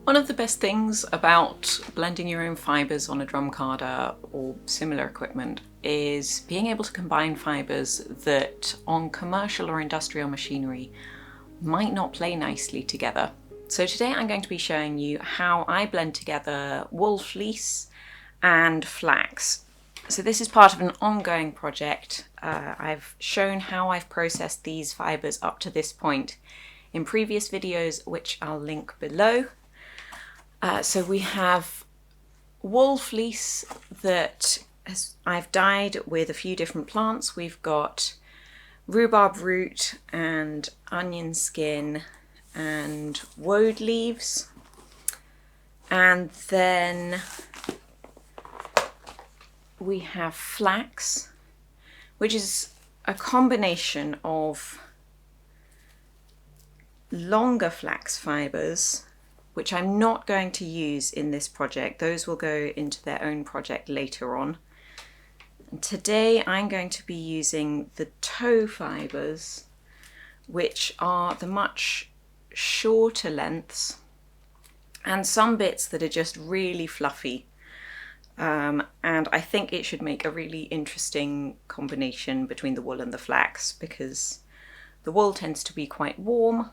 One of the best things about blending your own fibres on a drum carder or similar equipment is being able to combine fibres that on commercial or industrial machinery might not play nicely together. So today I'm going to be showing you how I blend together wool fleece and flax. So this is part of an ongoing project. I've shown how I've processed these fibres up to this point in previous videos, which I'll link below. So we have wool fleece that I've dyed with a few different plants. We've got rhubarb root and onion skin and woad leaves. And then we have flax, which is a combination of longer flax fibres, which I'm not going to use in this project. Those will go into their own project later on. And today I'm going to be using the tow fibres, which are the much shorter lengths and some bits that are just really fluffy. And I think it should make a really interesting combination between the wool and the flax, because the wool tends to be quite warm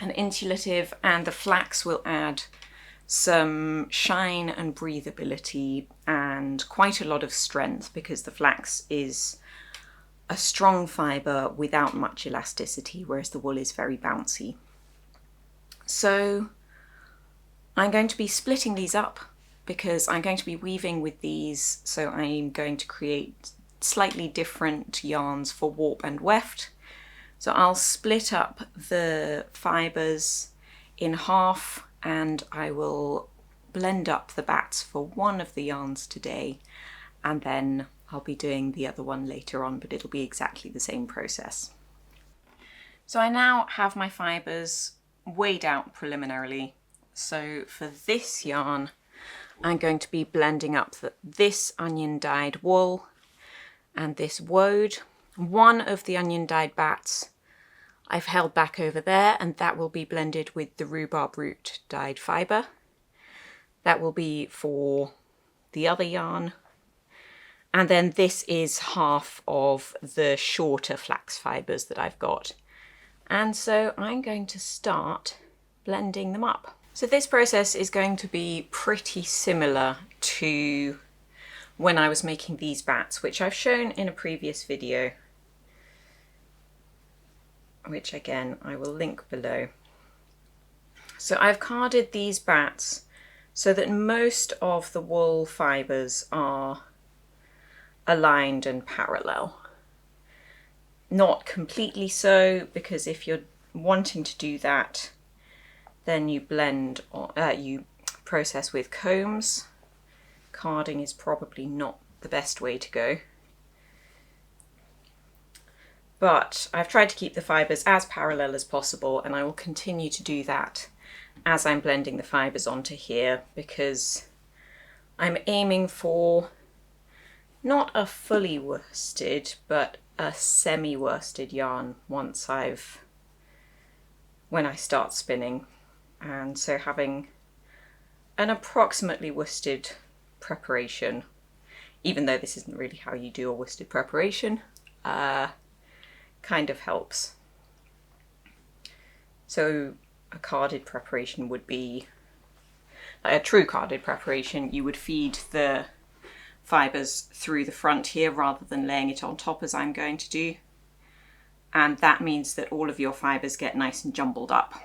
and insulative, and the flax will add some shine and breathability and quite a lot of strength, because the flax is a strong fibre without much elasticity, whereas the wool is very bouncy. So I'm going to be splitting these up because I'm going to be weaving with these, so I'm going to create slightly different yarns for warp and weft. So I'll split up the fibres in half and I will blend up the bats for one of the yarns today, and then I'll be doing the other one later on, but it'll be exactly the same process. So I now have my fibres weighed out preliminarily. So for this yarn, I'm going to be blending up this onion dyed wool and this woad. One of the onion dyed bats I've held back over there, and that will be blended with the rhubarb root dyed fibre. That will be for the other yarn. And then this is half of the shorter flax fibres that I've got. And so I'm going to start blending them up. So this process is going to be pretty similar to when I was making these bats, which I've shown in a previous video, which again I will link below. So I've carded these bats so that most of the wool fibres are aligned and parallel. Not completely so, because if you're wanting to do that, then you blend, you process with combs. Carding is probably not the best way to go. But I've tried to keep the fibres as parallel as possible, and I will continue to do that as I'm blending the fibres onto here, because I'm aiming for not a fully worsted, but a semi-worsted yarn when I start spinning. And so having an approximately worsted preparation, even though this isn't really how you do a worsted preparation, kind of helps. So a carded preparation would be, like a true carded preparation, you would feed the fibres through the front here rather than laying it on top as I'm going to do. And that means that all of your fibres get nice and jumbled up.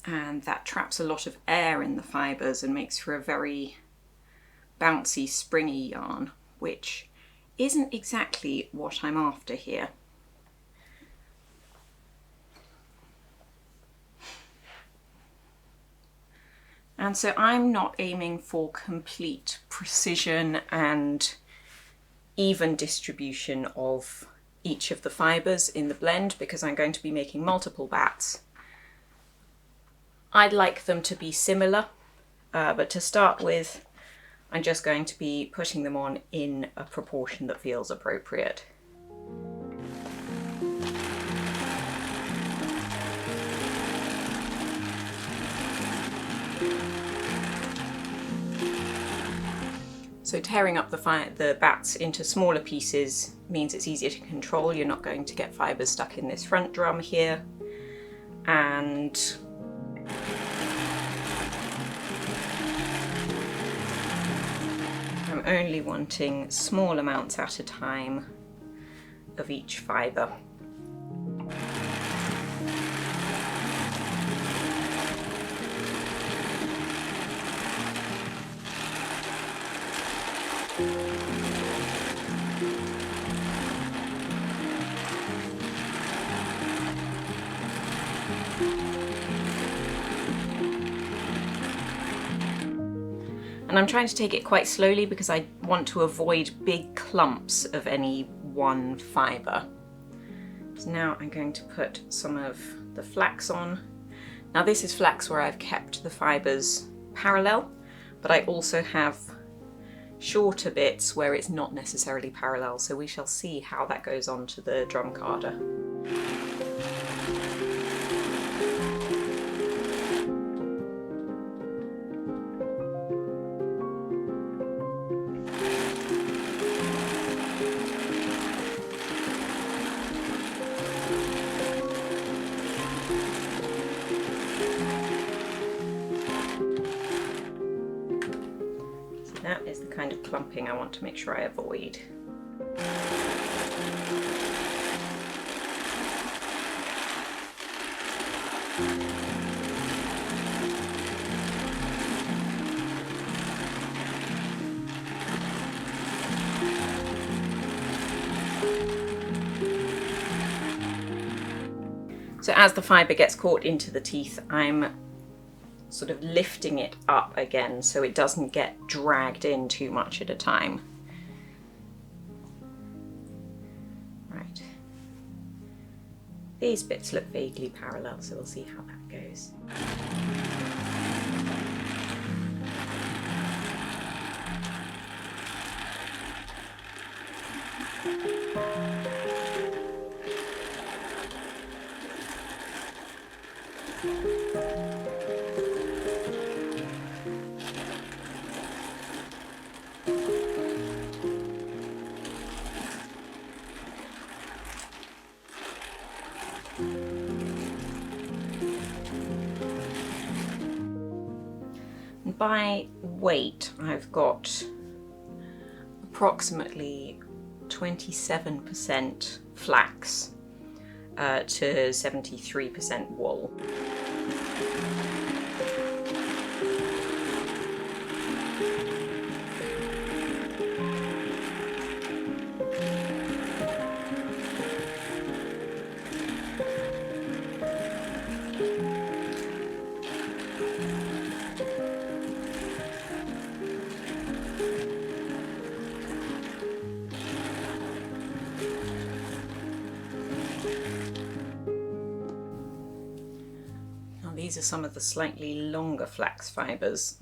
And that traps a lot of air in the fibres and makes for a very bouncy, springy yarn, which isn't exactly what I'm after here. And so I'm not aiming for complete precision and even distribution of each of the fibres in the blend, because I'm going to be making multiple bats. I'd like them to be similar, but to start with, I'm just going to be putting them on in a proportion that feels appropriate. So tearing up the bats into smaller pieces means it's easier to control. You're not going to get fibres stuck in this front drum here. And I'm only wanting small amounts at a time of each fibre. And I'm trying to take it quite slowly because I want to avoid big clumps of any one fibre. So now I'm going to put some of the flax on. Now this is flax where I've kept the fibres parallel, but I also have shorter bits where it's not necessarily parallel, so we shall see how that goes on to the drum carder. That is the kind of clumping I want to make sure I avoid. So as the fibre gets caught into the teeth, I'm sort of lifting it up again so it doesn't get dragged in too much at a time. Right. These bits look vaguely parallel, so we'll see how that goes. By weight, I've got approximately 27% flax to 73% wool. These are some of the slightly longer flax fibres.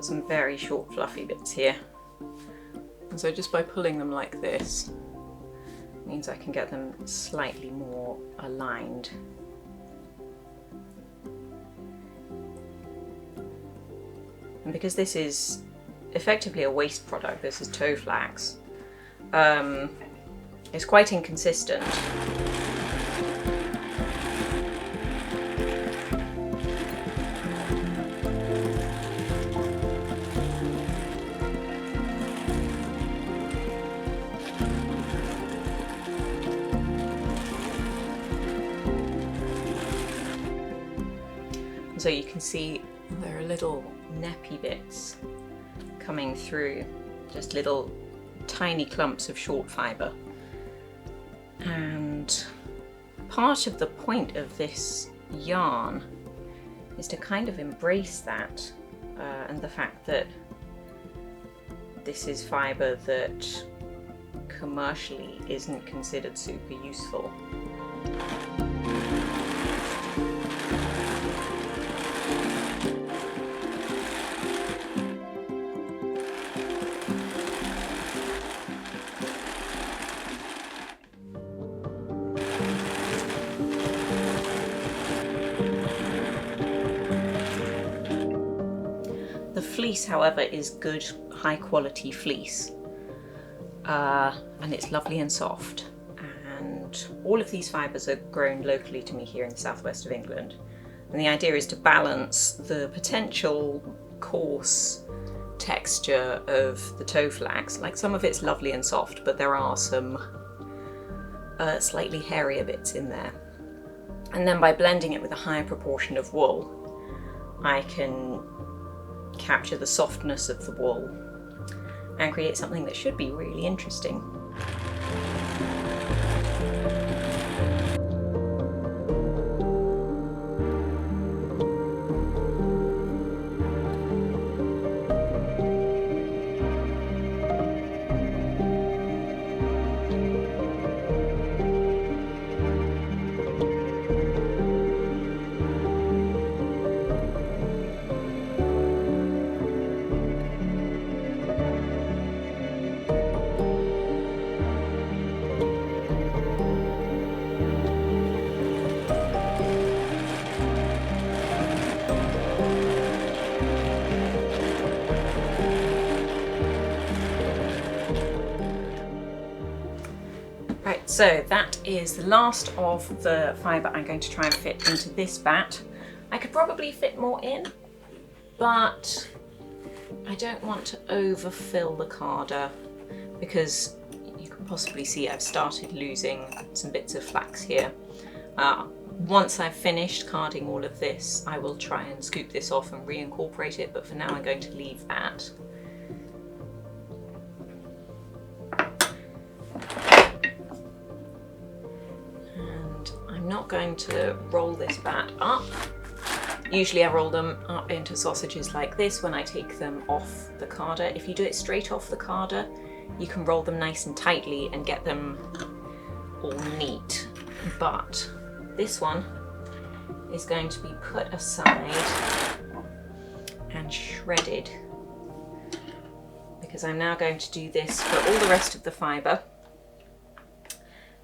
Some very short fluffy bits here, and so just by pulling them like this means I can get them slightly more aligned. And because this is effectively a waste product, this is tow flax, it's quite inconsistent. So you can see there are little nappy bits coming through, just little tiny clumps of short fibre. And part of the point of this yarn is to kind of embrace that and the fact that this is fibre that commercially isn't considered super useful. The fleece, however, is good, high quality fleece, and it's lovely and soft. And all of these fibres are grown locally to me here in the southwest of England. And the idea is to balance the potential coarse texture of the toe flax. Like, some of it's lovely and soft, but there are some slightly hairier bits in there. And then by blending it with a higher proportion of wool, I can capture the softness of the wool and create something that should be really interesting. Right, so that is the last of the fibre I'm going to try and fit into this bat. I could probably fit more in, but I don't want to overfill the carder because you can possibly see I've started losing some bits of flax here. Once I've finished carding all of this, I will try and scoop this off and reincorporate it, but for now I'm going to leave that. I'm not going to roll this bat up. Usually I roll them up into sausages like this when I take them off the carder. If you do it straight off the carder, you can roll them nice and tightly and get them all neat. But this one is going to be put aside and shredded, because I'm now going to do this for all the rest of the fibre,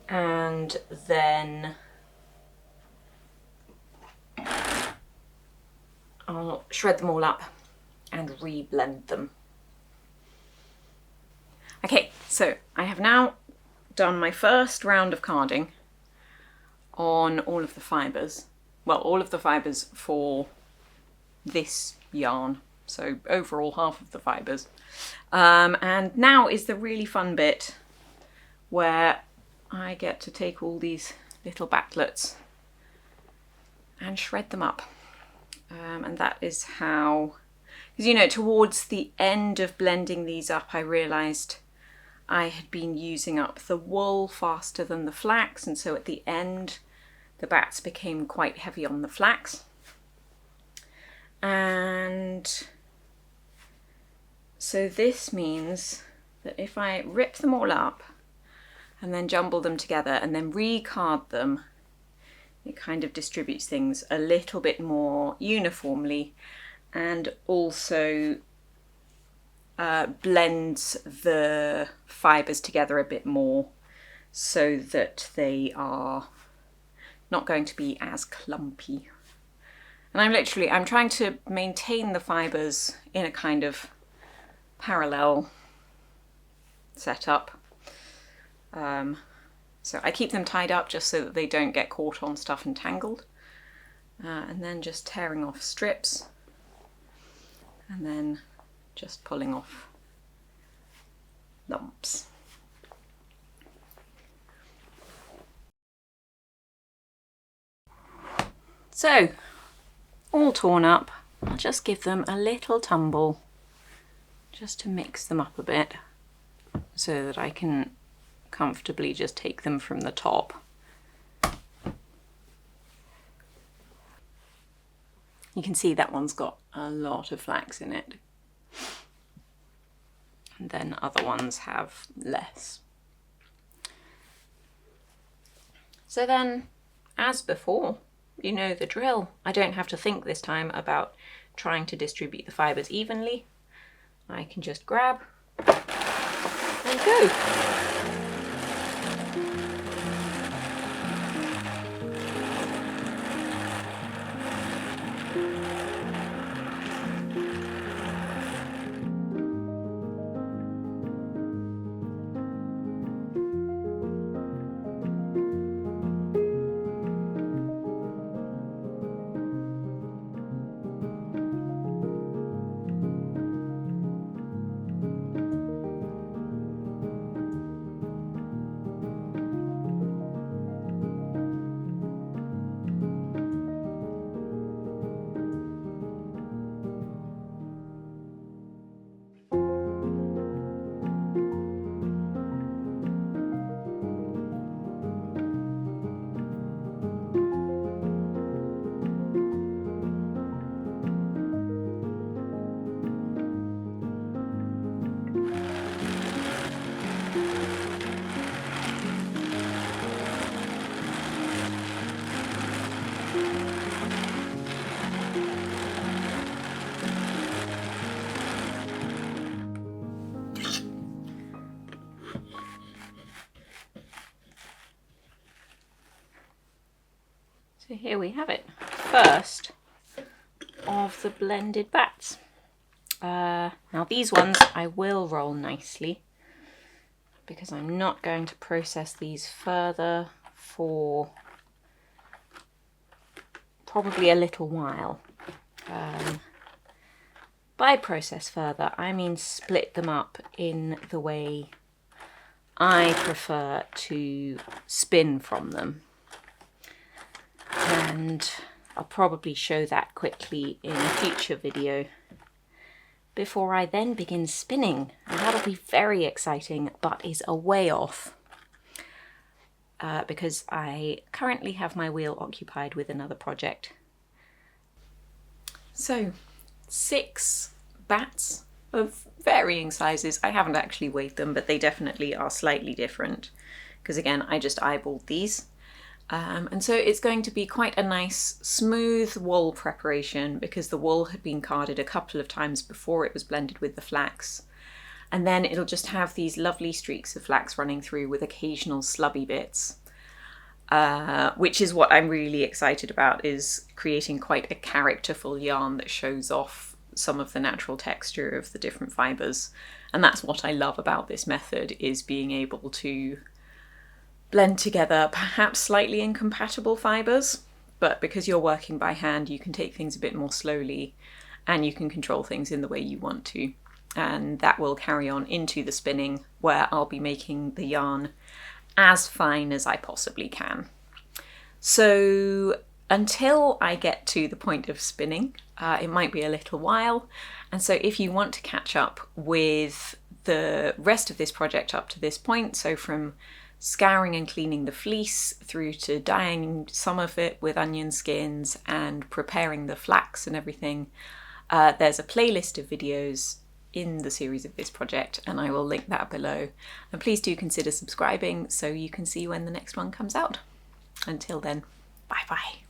and then I'll shred them all up and reblend them. Okay, so I have now done my first round of carding on all of the fibres. Well, all of the fibres for this yarn, so overall half of the fibres. And now is the really fun bit where I get to take all these little batlets and shred them up. And that is how, because, you know, towards the end of blending these up, I realised I had been using up the wool faster than the flax, and so at the end the bats became quite heavy on the flax. And so this means that if I rip them all up and then jumble them together and then recard them, it kind of distributes things a little bit more uniformly, and also blends the fibres together a bit more so that they are not going to be as clumpy. And I'm trying to maintain the fibres in a kind of parallel setup. So I keep them tied up just so that they don't get caught on stuff and tangled. And then just tearing off strips, and then just pulling off lumps. So, all torn up, I'll just give them a little tumble just to mix them up a bit so that I can comfortably just take them from the top. You can see that one's got a lot of flax in it, and then other ones have less. So then, as before, you know the drill. I don't have to think this time about trying to distribute the fibres evenly. I can just grab and go. So here we have it, first of the blended bats. Now these ones I will roll nicely because I'm not going to process these further for probably a little while. By process further, I mean split them up in the way I prefer to spin from them. And I'll probably show that quickly in a future video before I then begin spinning. And that'll be very exciting, but is a way off because I currently have my wheel occupied with another project. So 6 bats of varying sizes. I haven't actually weighed them, but they definitely are slightly different because again, I just eyeballed these. And so it's going to be quite a nice smooth wool preparation because the wool had been carded a couple of times before it was blended with the flax. And then it'll just have these lovely streaks of flax running through with occasional slubby bits, which is what I'm really excited about, is creating quite a characterful yarn that shows off some of the natural texture of the different fibres. And that's what I love about this method, is being able to blend together perhaps slightly incompatible fibres, but because you're working by hand, you can take things a bit more slowly and you can control things in the way you want to. And that will carry on into the spinning, where I'll be making the yarn as fine as I possibly can. So until I get to the point of spinning, it might be a little while. And so if you want to catch up with the rest of this project up to this point, so from scouring and cleaning the fleece through to dyeing some of it with onion skins and preparing the flax and everything, there's a playlist of videos in the series of this project, and I will link that below. And please do consider subscribing so you can see when the next one comes out. Until then, bye bye.